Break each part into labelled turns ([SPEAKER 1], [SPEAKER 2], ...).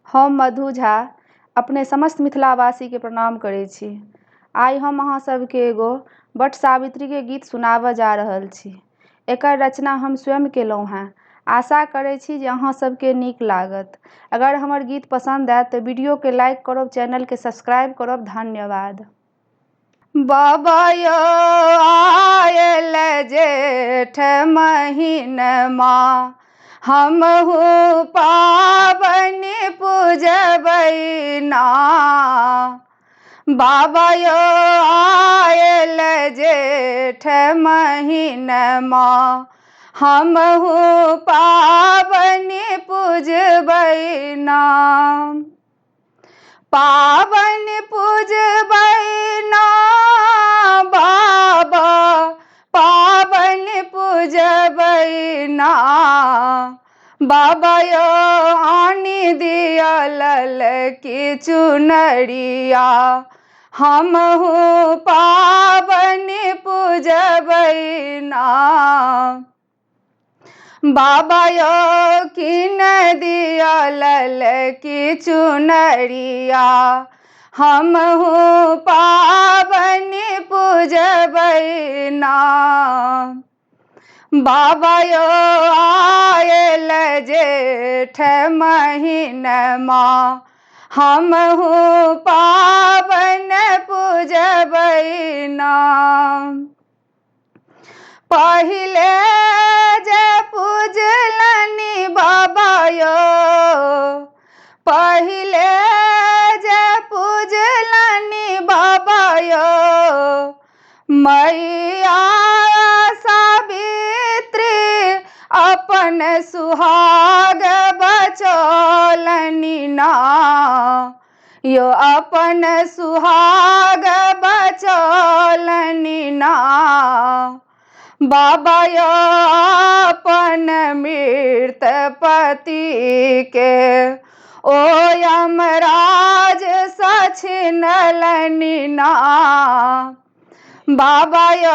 [SPEAKER 1] हम मधु झा अपने समस्त मिथिलावासी के प्रणाम करै छी। आइ हम अहाँ सबके एगो वट सावित्री के गीत सुनाबऽ जा रहल छी। एकर रचना हम स्वयं केलहुँ हैं। आशा करै छी जे अहाँ सबके नीक लागत। अगर हमर गीत पसंद आयत तऽ वीडियो के लाइक करब, चैनल के सब्सक्राइब करब। धन्यवाद। बाबा यौ आयल जेठ महीनमा, हमहु पाबनि पूजबै ना। बाबा यौ आयल जेठ महीनमा, हमहु पाबनि पूजबै ना। पाबनि पूजबै ना बाबा, पाबनि पूजबै ना। बाबा यौ आनि दिअ ललकी चुनरिया, हमहु पाबनि पूजबै ना। बाबा यौ कीन दिअ ललकी चुनरिया, हमहु पाबनि पूजबै ना। बाबा यौ आयल जेठ महीनमा, हमहु पाबनि पूजबै ना। पहिले जे पूजलनि बाबा यौ, पहिले जे पूजलनि बाबा यौ, मैया सावित्री अपन सुहाग बचौलनि ना। यो अपन सुहाग बचौलनि ना। बाबा यौ अपन मृत पति के ओ यमराज सँ छिनलनि ना। बाबा यौ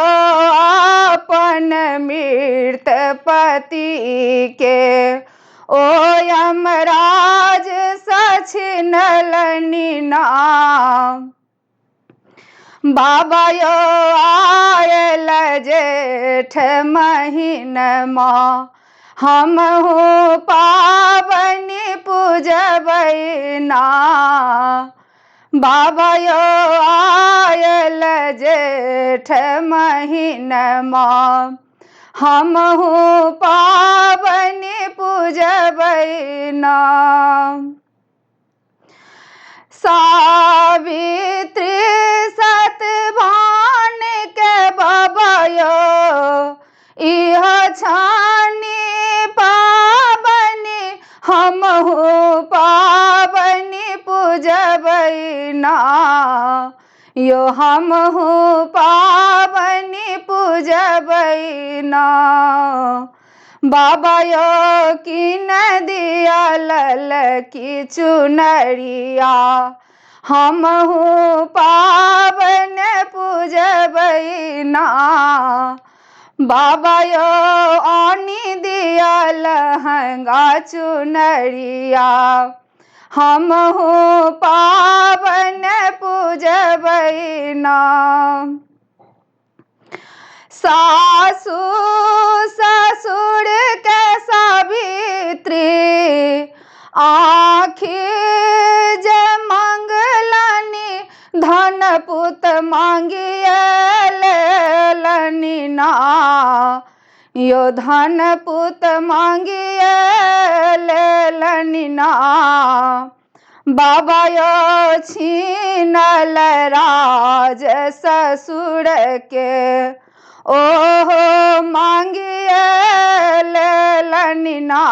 [SPEAKER 1] अपन मृत पति के ओ यमराज सँ छिनलनि ना। बाबा यौ आयल जेठ महीनमा, हमहु पाबनि पूजबै ना। बाबा यौ आयल जेठ महीनमा, हमहु पाबनि पूजबै ना। सावित्री सतभान के बाबा यौ इह छानी पाबनि, हमहु पाबनि पूजबै ना। यो हमहु पाबनि पूजबै ना। बाबा यौ कीन दिअ ललकी चुनरिया, हमहु पाबनि पूजबै ना। बाबा यौ आनि दिअ लहंगा चुनरिया, हमहु पाबनि पूजबै ना। सासु ससुर के सावित्री आँखि जे मंगलनि, धन पुत मांगिए लेलनि ना। यो धन पुत मांगिए लेलनि ना। बाबा यौ छीनल राज ससुर के ओहो मांगिए लेलनि ना।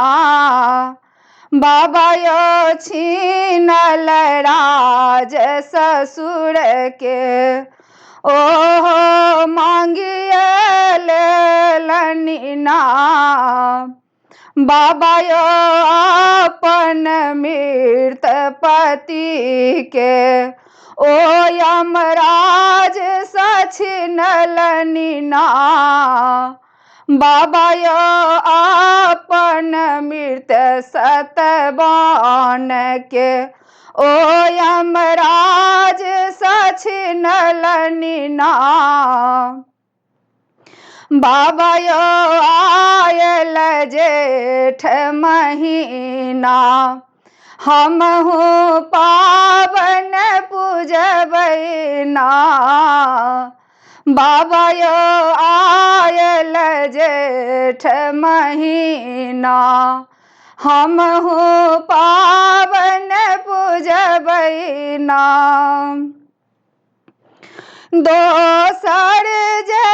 [SPEAKER 1] बाबा यौ छीनल राज ससुर के ओहो मांगिए लेलनि ना। बाबा यौ अपन मृत पति के ओ यमराज सँ छिनलनि ना। बाबा यो अपन मृत सतबान के ओ यमराज सछिनल निनाम। बाबा यो आयल जेठ महीना हमहु पावन पूजबैना। बाबा यो आयल जेठ महीना हमहु पावन पूजबैना। दोसर जे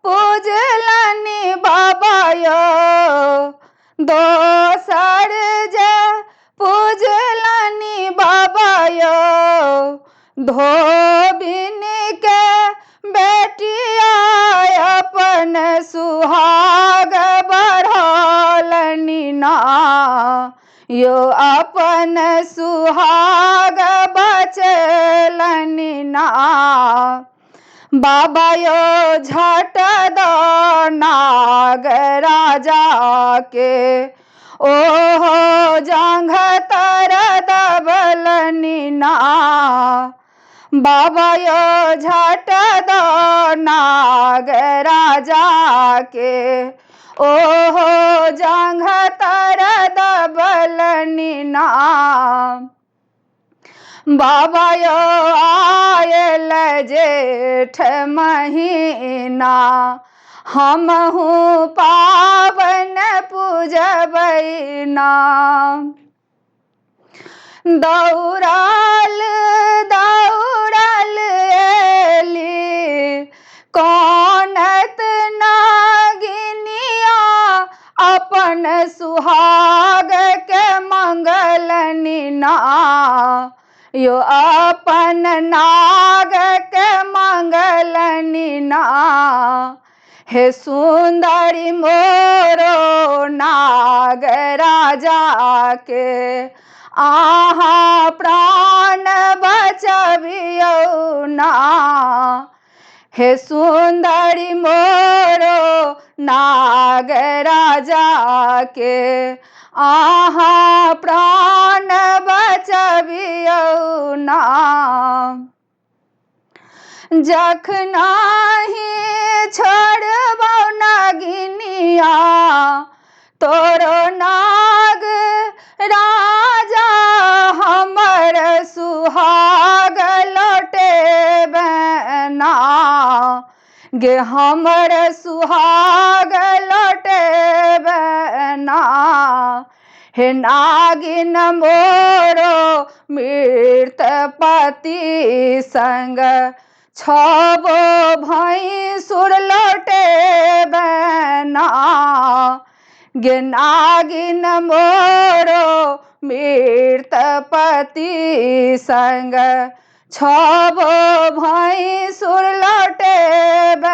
[SPEAKER 1] पूजलनि बाबा यो दोसर जे पूजलनि बाबा यो धोबिन के बेटिया अपन सुहाग बढ़ौलनि ना। यो अपन सुहाग बचलनि ना। बाबा यो झट दो नाग राजा के ओहो जांघ तर दबलनि ना। बाबा यो झट दो नाग राजा के ओहो जांघ तर दबलनि ना। बाबा यो आयल जेठ महीना हमहु पावन पूजबैना। दौड़ल दौड़ल एली कोनत नागिनिया अपन सुहाग के मंगलनि ना। यो अपन नाग के मंगलनि ना। हे सुंदरी मोरो नाग राजा के आहा प्राण बचबियौ ना। हे सुंदरी मोरो नाग राजा के आहा प्राण बचबियौ ना। जखनाहि छोड़बौ नागिनिया तोरो नाग राजा हमर सुहाग लौटेबैना। गे हमर सुहाग लौटेबैना। हे नागिन मोरो मृत पति संग छबो भैंसुर लौटेबैना। गे नागिन मोरो मृत पति संग छबो भैंसुर लौटेबैना।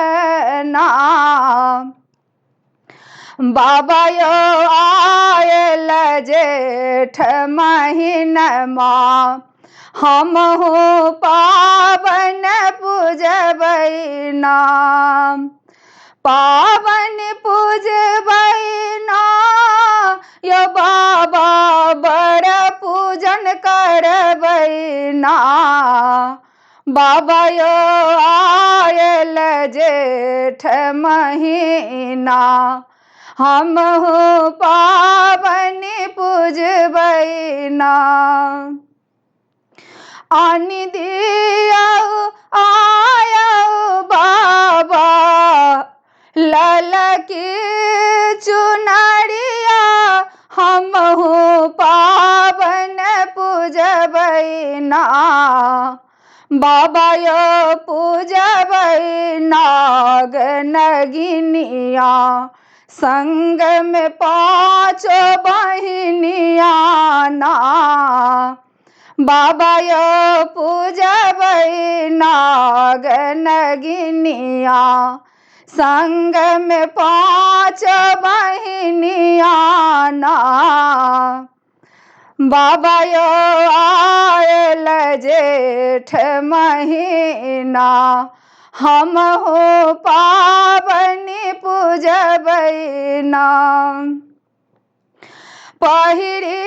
[SPEAKER 1] बाबा यो आयल जेठ महीनमा हमहु पावन पूजबैना। पावन पूजबैना यो बाबा बड़ पूजन करबैना। बाबा यो आयल जेठ महीना हमहु पावन पूजबैना। आनि दियौ आयौ बाबा ललकी चुनरिया हमहु पावन पूजबैना। बाबा यो पूजबै नाग नगिनिया संग में पाँचो बहिनिया ना। बाबा यो पूजबै नाग नगिनिया संग में पाँच बहिनिया ना। बाबा यो आयल जेठ महीना हमहु पावन पूजबै ना। पहिरी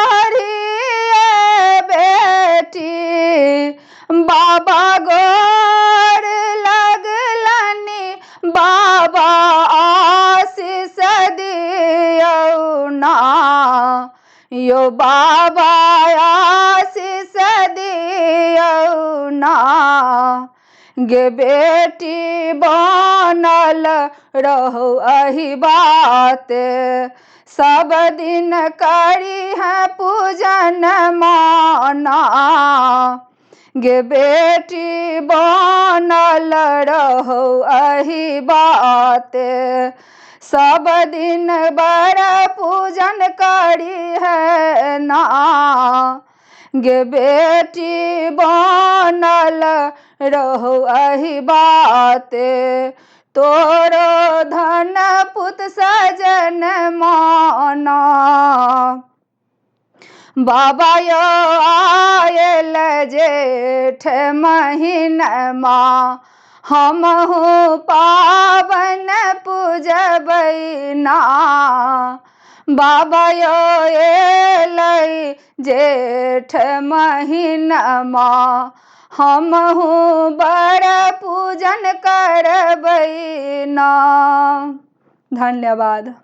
[SPEAKER 1] हरिये बेटी बाबा गोर लगलनि, बाबा आशीष दियौ ना। यो बाबा आशीष दियौ ना। गे बेटी बनल रहौ एहि बात, सब दिन करी है पूजन माना। गे बेटी बनल रहौ एहि बात, सब दिन बड़ पूजन करी है ना। गे बेटी बनल रहौ एहि बात, तोरो धन पुत सजन माना। बाबा यो आयल जेठ महीनमा, हमहु पावन पूजबै ना। बाबा यो एलै जेठ महीनमा, हमहु बड़ पूजन करबै ना। धन्यवाद।